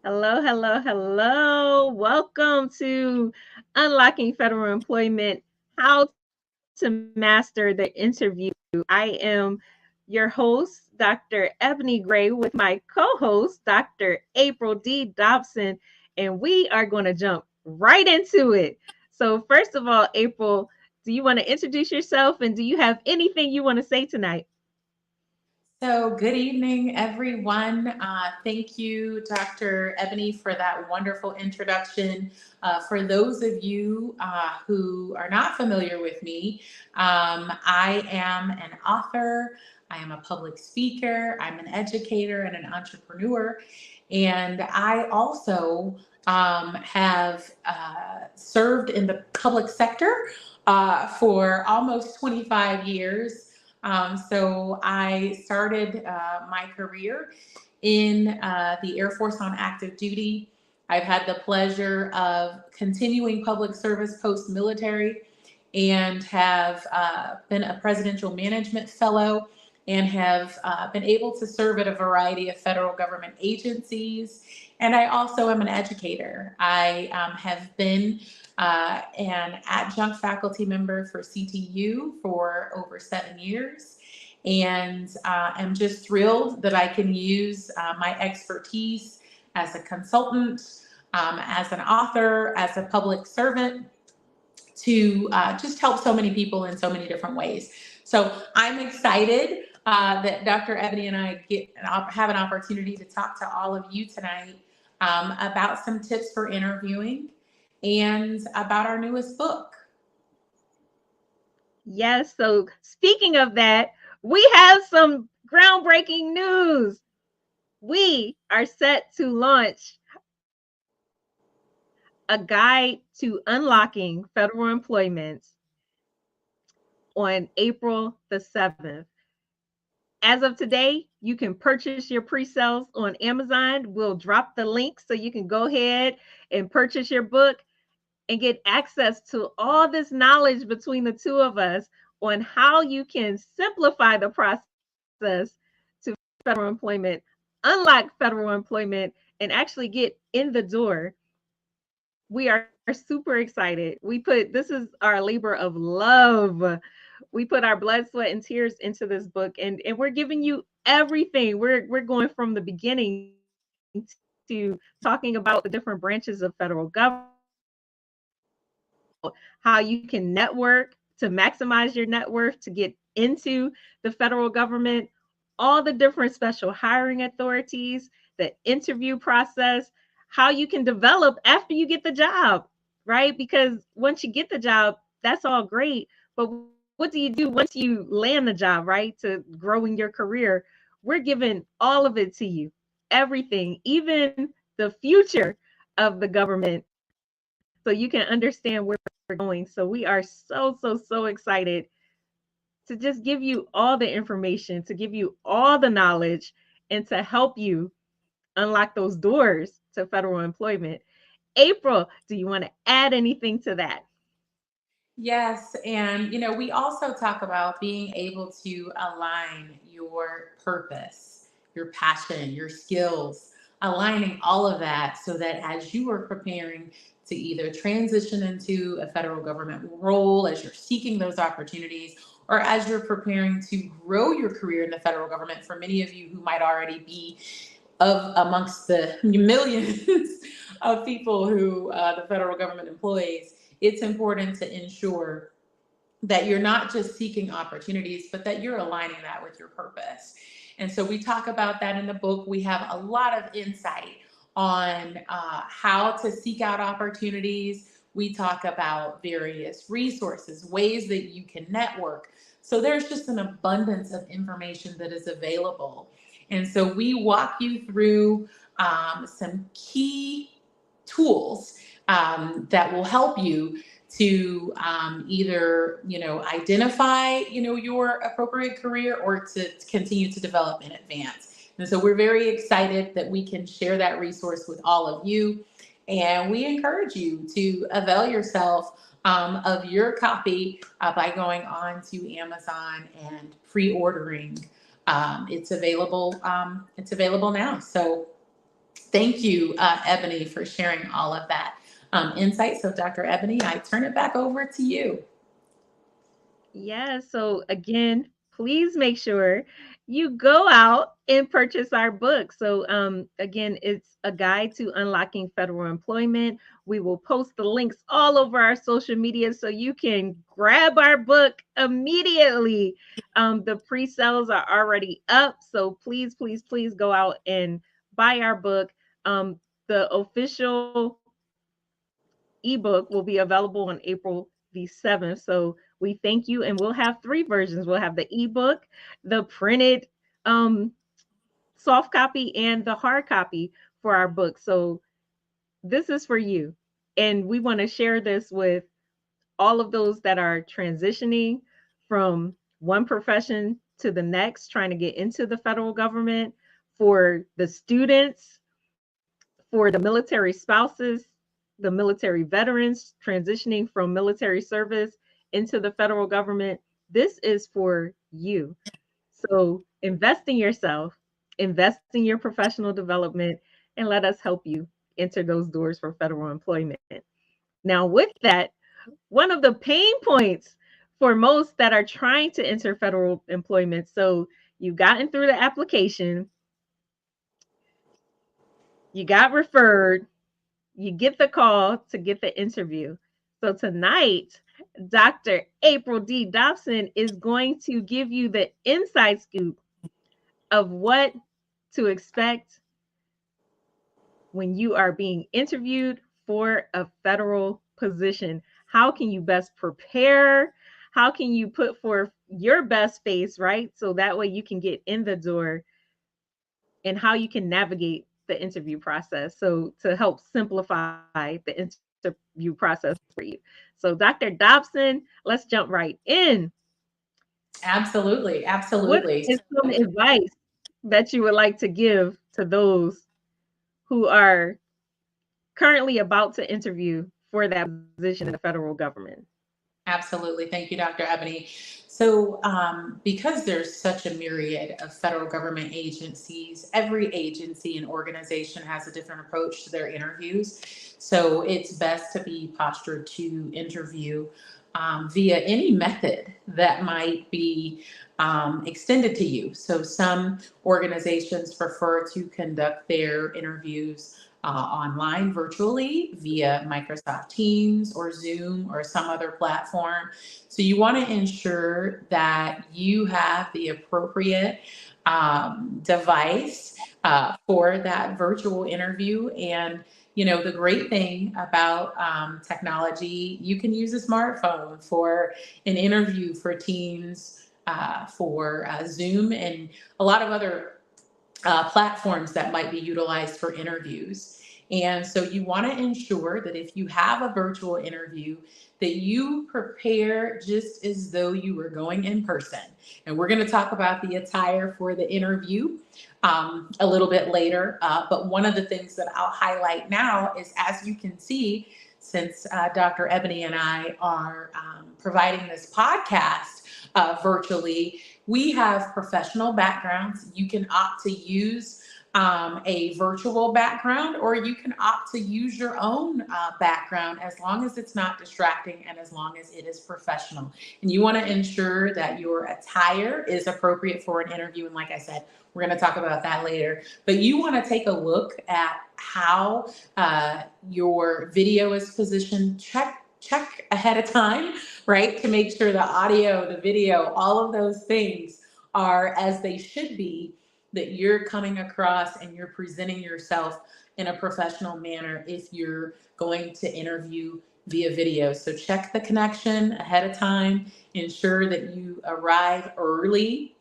Hello, hello, hello. Welcome to Unlocking Federal Employment, How to Master the Interview. I am your host, Dr. Ebony Gray, with my co-host, Dr. April D. Dobson, and we are going to jump right into it. So first of all, April, do you want to introduce yourself and do you have anything you want to say tonight? So, good evening, everyone. Thank you, Dr. Ebony, for that wonderful introduction. For those of you who are not familiar with me, I am an author, I am a public speaker, I'm an educator and an entrepreneur, and I also have served in the public sector for almost 25 years. So I started my career in the Air Force on active duty. I've had the pleasure of continuing public service post military and have been a presidential management fellow and have been able to serve at a variety of federal government agencies. And I also am an educator. I have been an adjunct faculty member for CTU for over 7 years. And I'm just thrilled that I can use my expertise as a consultant, as an author, as a public servant to just help so many people in so many different ways. So I'm excited that Dr. Ebony and I have an opportunity to talk to all of you tonight about some tips for interviewing and about our newest book. Yes. So, speaking of that, we have some groundbreaking news. We are set to launch a guide to unlocking federal employment on April the 7th. As of today, you can purchase your pre-sales on Amazon. We'll drop the link so you can go ahead and purchase your book and get access to all this knowledge between the two of us on how you can simplify the process to federal employment, unlock federal employment, and actually get in the door. We are super excited. This is our labor of love. We put our blood, sweat, and tears into this book, and we're giving you everything. We're going from the beginning to talking about the different branches of federal government, about how you can network to maximize your net worth to get into the federal government, all the different special hiring authorities, the interview process, how you can develop after you get the job, right? Because once you get the job, that's all great. But what do you do once you land the job, right? To grow in your career? We're giving all of it to you, everything, even the future of the government, so you can understand where we're going. So we are so excited to just give you all the information, to give you all the knowledge, and to help you unlock those doors to federal employment. April, do you want to add anything to that? Yes, and we also talk about being able to align your purpose, your passion, your skills, aligning all of that so that as you are preparing to either transition into a federal government role, as you're seeking those opportunities, or as you're preparing to grow your career in the federal government, for many of you who might already be amongst the millions of people who the federal government employs, it's important to ensure that you're not just seeking opportunities, but that you're aligning that with your purpose. And so we talk about that in the book. We have a lot of insight on how to seek out opportunities. We talk about various resources, ways that you can network. So there's just an abundance of information that is available. And so we walk you through some key tools that will help you to either identify your appropriate career or to continue to develop in advance. And so we're very excited that we can share that resource with all of you, and we encourage you to avail yourself of your copy by going on to Amazon and pre-ordering. It's available now. So Thank you, Ebony, for sharing all of that insight. So, Dr. Ebony, I turn it back over to you. Yeah, so again, please make sure you go out and purchase our book. So again, it's a guide to unlocking federal employment. We will post the links all over our social media so you can grab our book immediately. The pre-sales are already up, so please, please, please go out and buy our book. The official ebook will be available on April the 7th. So we thank you, and we'll have three versions. We'll have the ebook, the printed soft copy, and the hard copy for our book. So this is for you. And we want to share this with all of those that are transitioning from one profession to the next, trying to get into the federal government, for the students, for the military spouses, the military veterans transitioning from military service into the federal government. This is for you. So invest in yourself, invest in your professional development, and let us help you enter those doors for federal employment. Now, with that, one of the pain points for most that are trying to enter federal employment. So you've gotten through the application, you got referred, you get the call to get the interview. So tonight, Dr. April D. Dobson is going to give you the inside scoop of what to expect when you are being interviewed for a federal position. How can you best prepare? How can you put forth your best face, right? So that way you can get in the door, and how you can navigate the interview process. So to help simplify the interview process for you. So Dr. Dobson, let's jump right in. Absolutely. What Absolutely. is some advice that you would like to give to those who are currently about to interview for that position in the federal government? Absolutely. Thank you, Dr. Ebony. So, because there's such a myriad of federal government agencies, every agency and organization has a different approach to their interviews. So, it's best to be postured to interview via any method that might be extended to you. So, some organizations prefer to conduct their interviews online virtually via Microsoft Teams or Zoom or some other platform. So you want to ensure that you have the appropriate device for that virtual interview. And the great thing about technology, you can use a smartphone for an interview, for Teams, for Zoom, and a lot of other platforms that might be utilized for interviews. And so you want to ensure that if you have a virtual interview, that you prepare just as though you were going in person. And we're going to talk about the attire for the interview a little bit later. But one of the things that I'll highlight now is, as you can see, since Dr. Ebony and I are providing this podcast virtually, we have professional backgrounds. You can opt to use a virtual background, or you can opt to use your own background, as long as it's not distracting and as long as it is professional. And you want to ensure that your attire is appropriate for an interview. And like I said, we're going to talk about that later. But you want to take a look at how your video is positioned. Check ahead of time, right? To make sure the audio, the video, all of those things are as they should be, that you're coming across and you're presenting yourself in a professional manner if you're going to interview via video. So check the connection ahead of time. Ensure that you arrive early,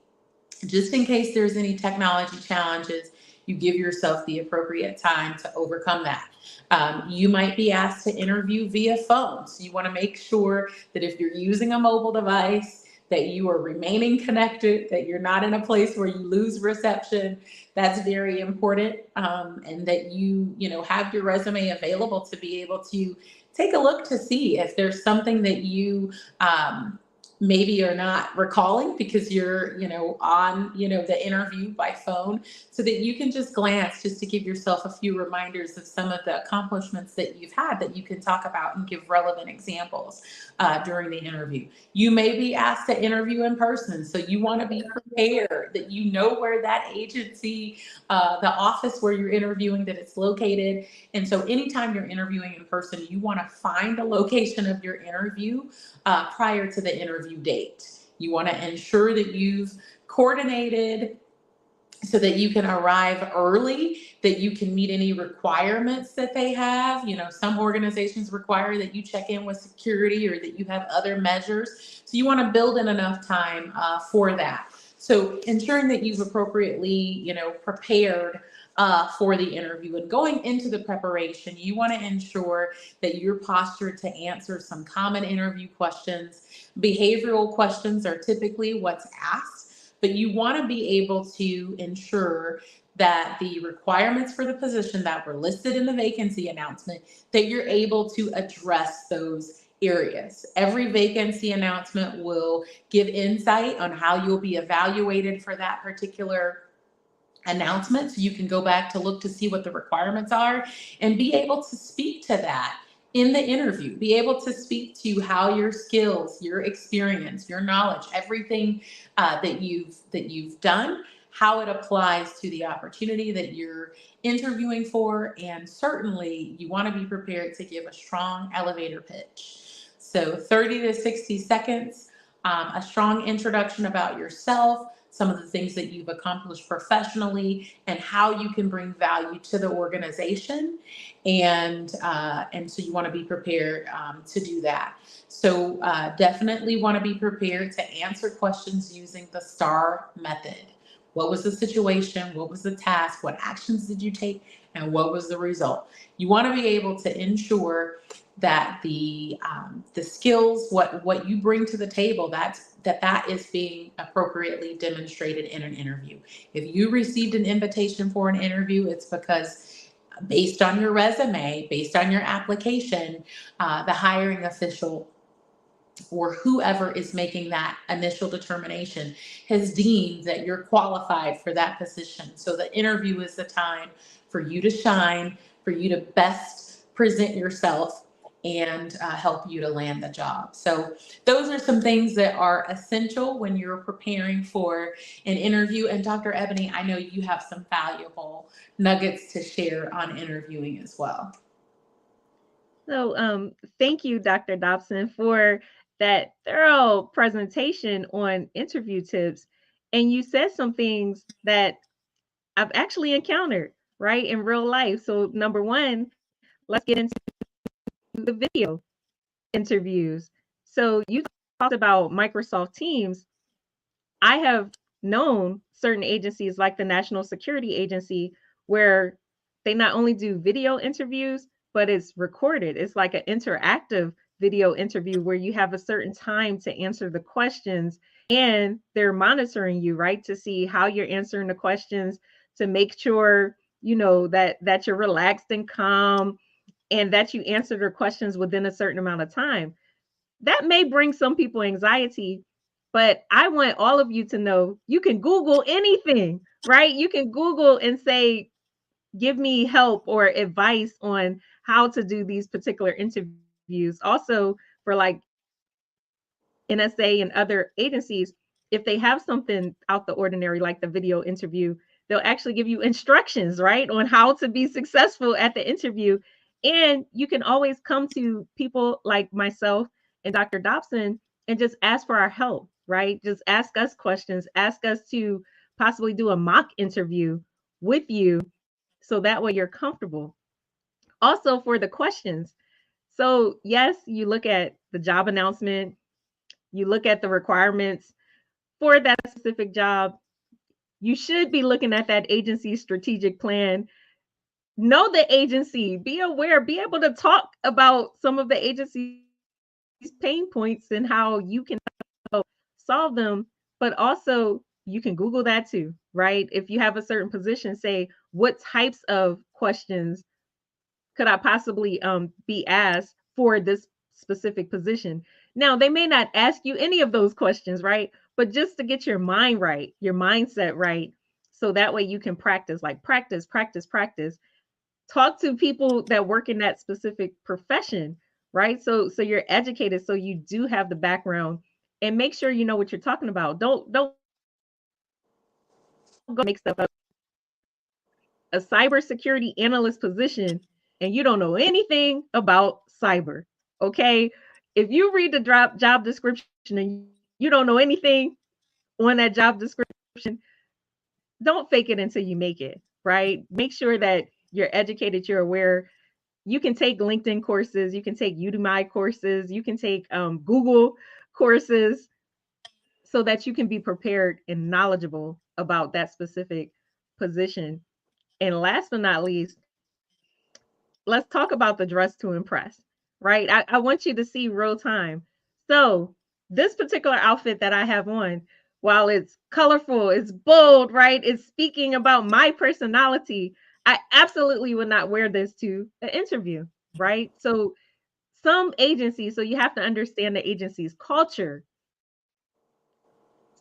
just in case there's any technology challenges. You give yourself the appropriate time to overcome that. You might be asked to interview via phone. So you want to make sure that if you're using a mobile device, that you are remaining connected, that you're not in a place where you lose reception. That's very important. And that you have your resume available to be able to take a look to see if there's something that you maybe are not recalling because you're, on, the interview by phone, so that you can just glance just to give yourself a few reminders of some of the accomplishments that you've had that you can talk about and give relevant examples during the interview. You may be asked to interview in person, so you want to be prepared that you know where that agency, the office where you're interviewing, that it's located. And so anytime you're interviewing in person, you want to find the location of your interview prior to the interview date. You want to ensure that you've coordinated so that you can arrive early, that you can meet any requirements that they have. Some organizations require that you check in with security or that you have other measures. So you want to build in enough time for that. So ensuring that you've appropriately, prepared for the interview. And going into the preparation, you want to ensure that you're postured to answer some common interview questions. Behavioral questions are typically what's asked, but you want to be able to ensure that the requirements for the position that were listed in the vacancy announcement, that you're able to address those areas. Every vacancy announcement will give insight on how you'll be evaluated for that particular announcement. So you can go back to look to see what the requirements are and be able to speak to that in the interview, be able to speak to how your skills, your experience, your knowledge, everything that you've done, how it applies to the opportunity that you're interviewing for. And certainly you want to be prepared to give a strong elevator pitch. So 30 to 60 seconds, a strong introduction about yourself, some of the things that you've accomplished professionally, and how you can bring value to the organization. And so you want to be prepared to do that. So definitely want to be prepared to answer questions using the STAR method. What was the situation? What was the task? What actions did you take? And what was the result? You want to be able to ensure that the skills, what you bring to the table, that is being appropriately demonstrated in an interview. If you received an invitation for an interview, it's because based on your resume, based on your application, the hiring official or whoever is making that initial determination has deemed that you're qualified for that position. So the interview is the time for you to shine, for you to best present yourself and help you to land the job. So those are some things that are essential when you're preparing for an interview. And Dr. Ebony, I know you have some valuable nuggets to share on interviewing as well. So thank you, Dr. Dobson, for that thorough presentation on interview tips. And you said some things that I've actually encountered, right, in real life. So number one, let's get into the video interviews. So you talked about Microsoft Teams. I have known certain agencies like the National Security Agency where they not only do video interviews, but it's recorded. It's like an interactive video interview where you have a certain time to answer the questions and they're monitoring you, right, to see how you're answering the questions, to make sure, that you're relaxed and calm and that you answer their questions within a certain amount of time. That may bring some people anxiety, but I want all of you to know you can Google anything, right? You can Google and say, give me help or advice on how to do these particular interviews. Also, for like NSA and other agencies, if they have something out the ordinary, like the video interview, they'll actually give you instructions, right, on how to be successful at the interview. And you can always come to people like myself and Dr. Dobson and just ask for our help, right? Just ask us questions, ask us to possibly do a mock interview with you so that way you're comfortable. Also, for the questions. So, yes, you look at the job announcement, you look at the requirements for that specific job. You should be looking at that agency's strategic plan. Know the agency, be aware, be able to talk about some of the agency's pain points and how you can help solve them. But also, you can Google that too, right? If you have a certain position, say, what types of questions could I possibly be asked for this specific position? Now, they may not ask you any of those questions, right? But just to get your mind right, your mindset right, so that way you can practice, like practice, practice, practice. Talk to people that work in that specific profession, right? So you're educated, so you do have the background, and make sure you know what you're talking about. Don't go make stuff up. A cybersecurity analyst position and you don't know anything about cyber. Okay. If you read the job description and you don't know anything on that job description, don't fake it until you make it, right? Make sure that you're educated, you're aware. You can take LinkedIn courses, you can take Udemy courses, you can take Google courses so that you can be prepared and knowledgeable about that specific position. And last but not least, let's talk about the dress to impress, right? I want you to see real time. So, this particular outfit that I have on, while it's colorful, it's bold, right? It's speaking about my personality. I absolutely would not wear this to an interview, right? So, some agencies, so you have to understand the agency's culture.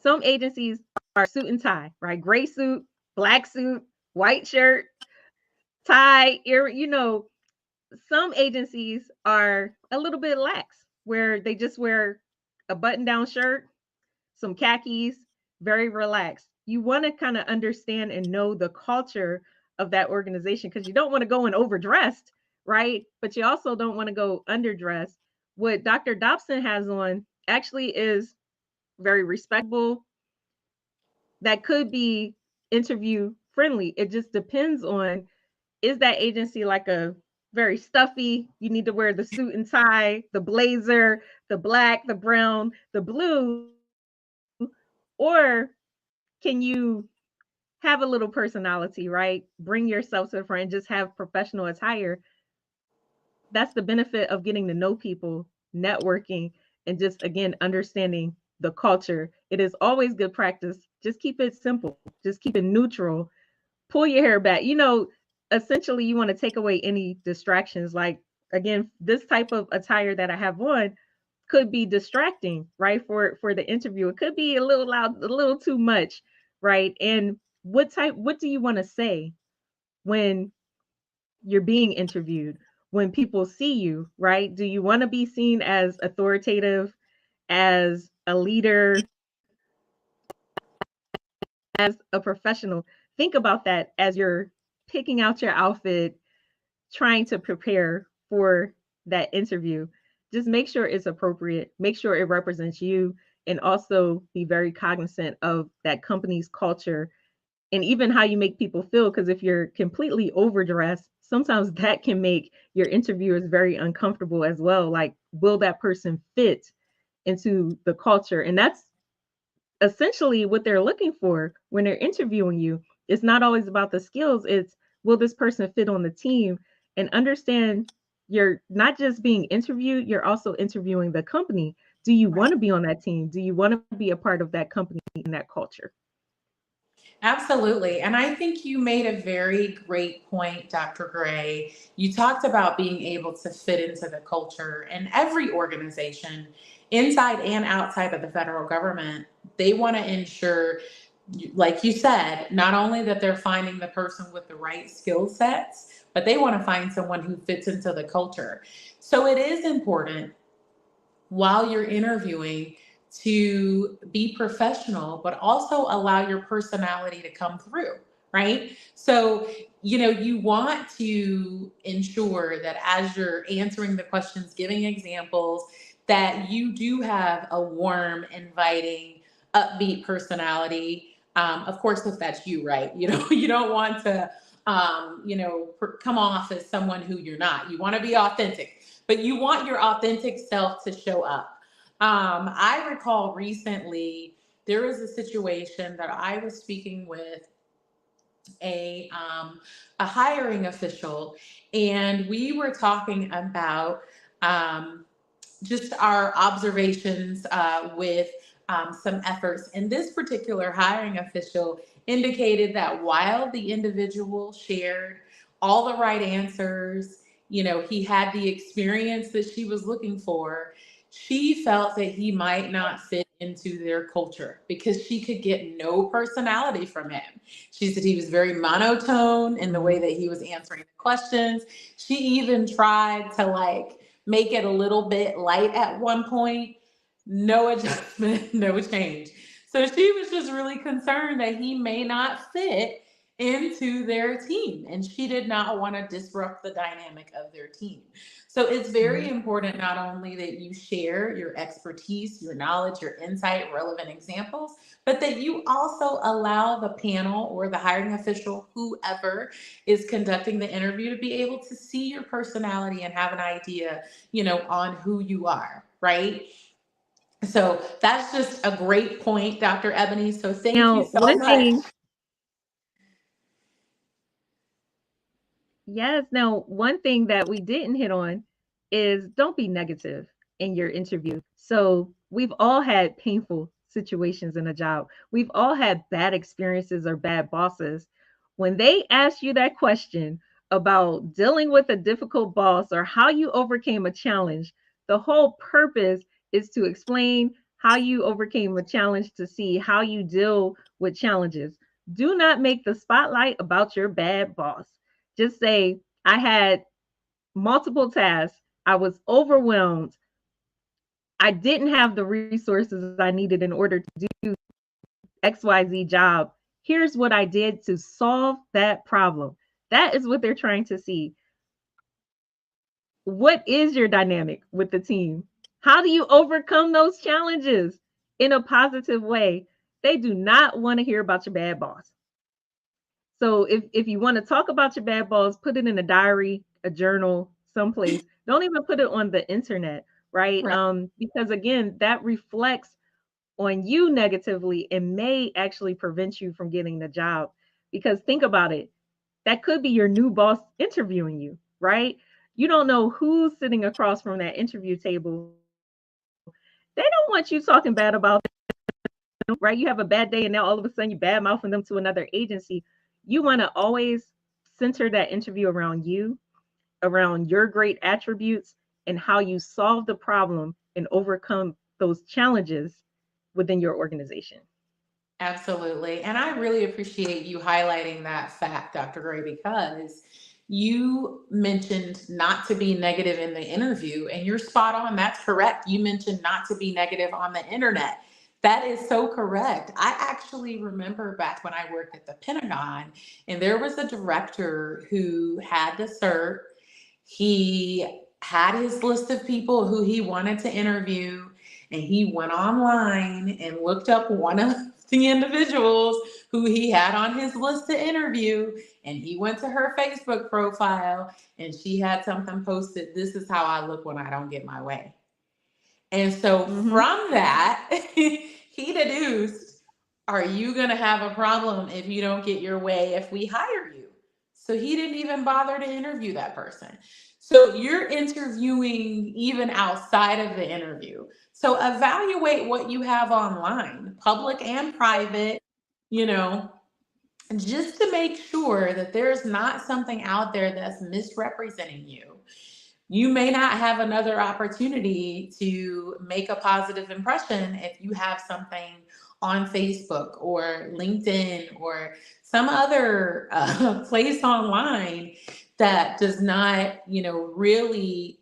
Some agencies are suit and tie, right? Gray suit, black suit, white shirt, tie, some agencies are a little bit lax where they just wear a button down shirt, some khakis, very relaxed. You want to kind of understand and know the culture of that organization because you don't want to go in overdressed, right? But you also don't want to go underdressed. What Dr. Dobson has on actually is very respectable. That could be interview friendly. It just depends on, is that agency like a very stuffy, you need to wear the suit and tie, the blazer, the black, the brown, the blue, or can you have a little personality, right? Bring yourself to the front and just have professional attire. That's the benefit of getting to know people, networking, and just again understanding the culture. It is always good practice. Just keep it simple, just keep it neutral. Pull your hair back. Essentially, you want to take away any distractions. Like, again, this type of attire that I have on could be distracting, right? For the interview, it could be a little loud, a little too much, right? And what do you want to say when you're being interviewed? When people see you, right? Do you want to be seen as authoritative, as a leader, as a professional? Think about that as you're picking out your outfit, trying to prepare for that interview. Just make sure it's appropriate, make sure it represents you, and also be very cognizant of that company's culture and even how you make people feel. Because if you're completely overdressed, sometimes that can make your interviewers very uncomfortable as well. Like, will that person fit into the culture? And that's essentially what they're looking for when they're interviewing you. It's not always about the skills, it's, will this person fit on the team? And understand, you're not just being interviewed, you're also interviewing the company. Do you want to be on that team? Do you want to be a part of that company and that culture? Absolutely. And I think you made a very great point, Dr. Gray. You talked about being able to fit into the culture, and every organization, inside and outside of the federal government, they want to ensure, like you said, not only that they're finding the person with the right skill sets, but they want to find someone who fits into the culture. So it is important while you're interviewing to be professional, but also allow your personality to come through, right? So, you want to ensure that as you're answering the questions, giving examples, that you do have a warm, inviting, upbeat personality. Of course, if that's you, right? You don't want to, come off as someone who you're not. You want to be authentic, but you want your authentic self to show up. I recall recently there was a situation that I was speaking with a hiring official, and we were talking about just our observations with some efforts. And this particular hiring official indicated that while the individual shared all the right answers, he had the experience that she was looking for, she felt that he might not fit into their culture because she could get no personality from him. She said he was very monotone in the way that he was answering the questions. She even tried to like make it a little bit light at one point. No adjustment, no change. So she was just really concerned that he may not fit into their team, and she did not want to disrupt the dynamic of their team. So it's very important not only that you share your expertise, your knowledge, your insight, relevant examples, but that you also allow the panel or the hiring official, whoever is conducting the interview, to be able to see your personality and have an idea, on who you are, right? So that's just a great point, Dr. Ebony. So thank you Now, so much. Yes. Now, one thing that we didn't hit on is don't be negative in your interview. So, we've all had painful situations in a job. We've all had bad experiences or bad bosses. When they ask you that question about dealing with a difficult boss or how you overcame a challenge, the whole purpose is to explain how you overcame a challenge to see how you deal with challenges. Do not make the spotlight about your bad boss. Just say, I had multiple tasks. I was overwhelmed. I didn't have the resources I needed in order to do XYZ job. Here's what I did to solve that problem. That is what they're trying to see. What is your dynamic with the team? How do you overcome those challenges in a positive way? They do not want to hear about your bad boss. So if you want to talk about your bad boss, put it in a diary, a journal, someplace. Don't even put it on the internet, right? Because again, that reflects on you negatively and may actually prevent you from getting the job. Because think about it, that could be your new boss interviewing you, right? You don't know who's sitting across from that interview table. They don't want you talking bad about them, right? You have a bad day and now all of a sudden you bad mouthing them to another agency. You want to always center that interview around you, around your great attributes, and how you solve the problem and overcome those challenges within your organization. Absolutely. And I really appreciate you highlighting that fact, Dr. Gray, because you mentioned not to be negative in the interview, and you're spot on. That's correct. You mentioned not to be negative on the internet. That is so correct. I actually remember back when I worked at the Pentagon, and there was a director who had the cert. He had his list of people who he wanted to interview, and he went online and looked up one of the individuals who he had on his list to interview, and he went to her Facebook profile and she had something posted, "This is how I look when I don't get my way." And so from that, he deduced, are you going to have a problem if you don't get your way if we hire you? So he didn't even bother to interview that person. So you're interviewing even outside of the interview. So evaluate what you have online, public and private, just to make sure that there's not something out there that's misrepresenting you. You may not have another opportunity to make a positive impression if you have something on Facebook or LinkedIn or some other place online that does not, really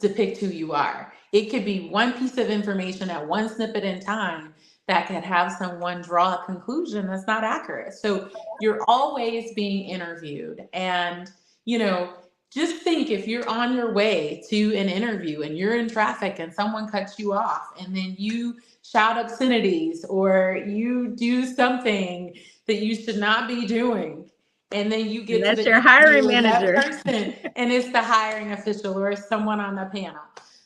depict who you are. It could be one piece of information at one snippet in time that could have someone draw a conclusion that's not accurate. So you're always being interviewed. And, just think, if you're on your way to an interview and you're in traffic and someone cuts you off and then you shout obscenities or you do something that you should not be doing, and then you get That's to the your hiring manager, that person, and it's the hiring official or someone on the panel.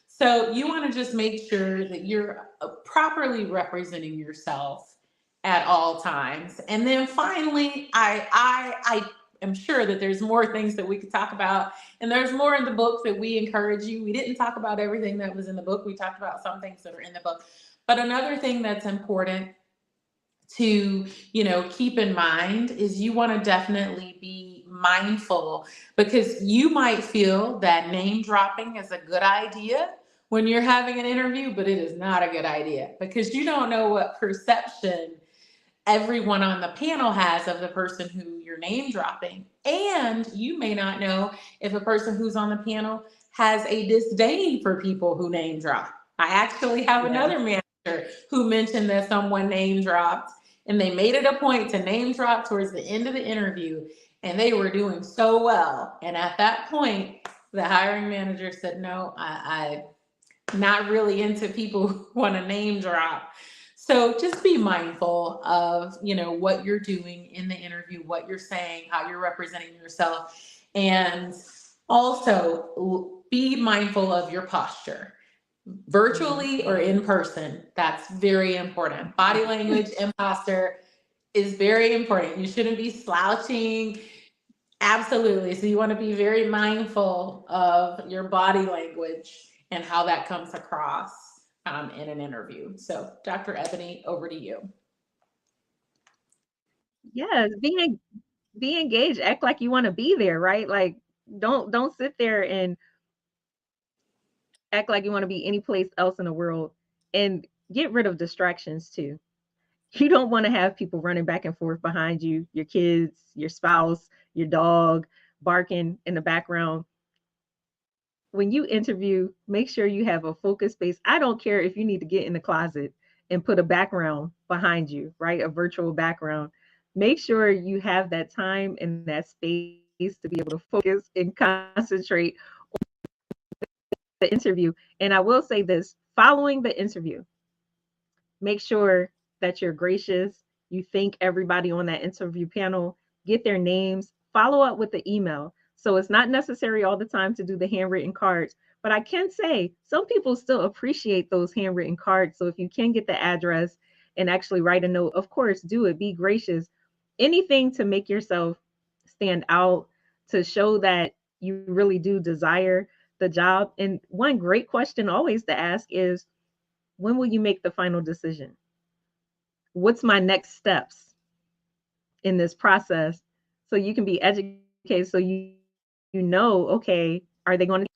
So you want to just make sure that you're properly representing yourself at all times. And then finally, I am sure that there's more things that we could talk about, and there's more in the book that we encourage you. We didn't talk about everything that was in the book. We talked about some things that are in the book. But another thing that's important to keep in mind is you want to definitely be mindful, because you might feel that name dropping is a good idea when you're having an interview, but it is not a good idea because you don't know what perception everyone on the panel has of the person who you're name dropping. And you may not know if a person who's on the panel has a disdain for people who name drop. I actually have another manager who mentioned that someone name dropped, and they made it a point to name drop towards the end of the interview, and they were doing so well. And at that point, the hiring manager said, no, I'm not really into people who want to name drop. So just be mindful of, what you're doing in the interview, what you're saying, how you're representing yourself. And also be mindful of your posture, virtually or in person. That's very important. Body language and posture is very important. You shouldn't be slouching. Absolutely. So you want to be very mindful of your body language and how that comes across in an interview. So Dr. Ebony, over to you. Yes, be engaged, act like you want to be there, right? Like don't sit there and act like you want to be any place else in the world, and get rid of distractions too. You don't want to have people running back and forth behind you, your kids, your spouse, your dog barking in the background. When you interview, make sure you have a focus space. I don't care if you need to get in the closet and put a background behind you, right? A virtual background. Make sure you have that time and that space to be able to focus and concentrate on the interview. And I will say this, following the interview, make sure that you're gracious. You thank everybody on that interview panel, get their names, follow up with the email. So it's not necessary all the time to do the handwritten cards, but I can say some people still appreciate those handwritten cards. So if you can get the address and actually write a note, of course, do it. Be gracious. Anything to make yourself stand out, to show that you really do desire the job. And one great question always to ask is, when will you make the final decision? What's my next steps in this process? So you can be educated, so you know, okay, are they going to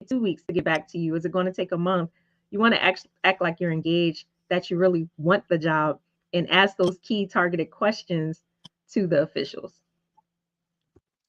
take 2 weeks to get back to you? Is it going to take a month? You want to act like you're engaged, that you really want the job, and ask those key targeted questions to the officials.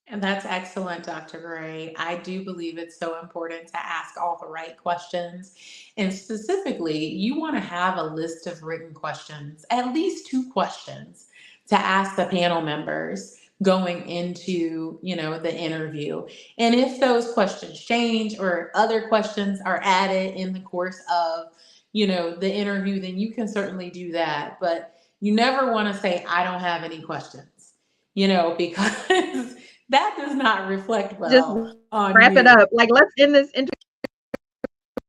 And that's excellent, Dr. Gray. I do believe it's so important to ask all the right questions. And specifically, you want to have a list of written questions, at least 2 questions to ask the panel members going into, the interview. And if those questions change or other questions are added in the course of, the interview, then you can certainly do that. But you never want to say, I don't have any questions, because that does not reflect Just well on wrap you. it up. Like, let's end this interview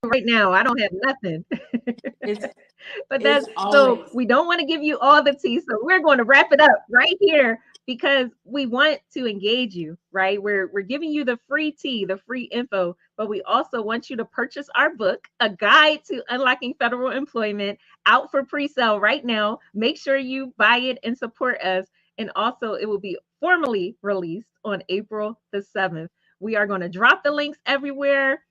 right now. I don't have nothing. But that's so we don't want to give you all the tea. So we're going to wrap it up right here because we want to engage you, right? We're giving you the free tea, the free info, but we also want you to purchase our book, A Guide to Unlocking Federal Employment, out for pre-sale right now. Make sure you buy it and support us. And also it will be formally released on April the 7th. We are going to drop the links everywhere.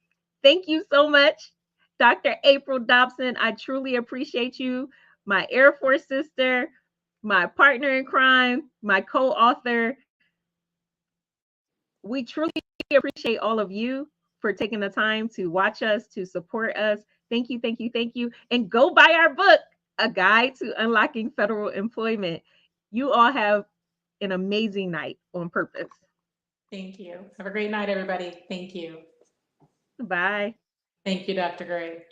Thank you so much, Dr. April Dobson. I truly appreciate you, my Air Force sister, my partner in crime, my co-author. We truly appreciate all of you for taking the time to watch us, to support us. Thank you, thank you, thank you. And go buy our book, A Guide to Unlocking Federal Employment. You all have an amazing night on purpose. Thank you. Have a great night, everybody. Thank you. Bye. Thank you, Dr. Gray.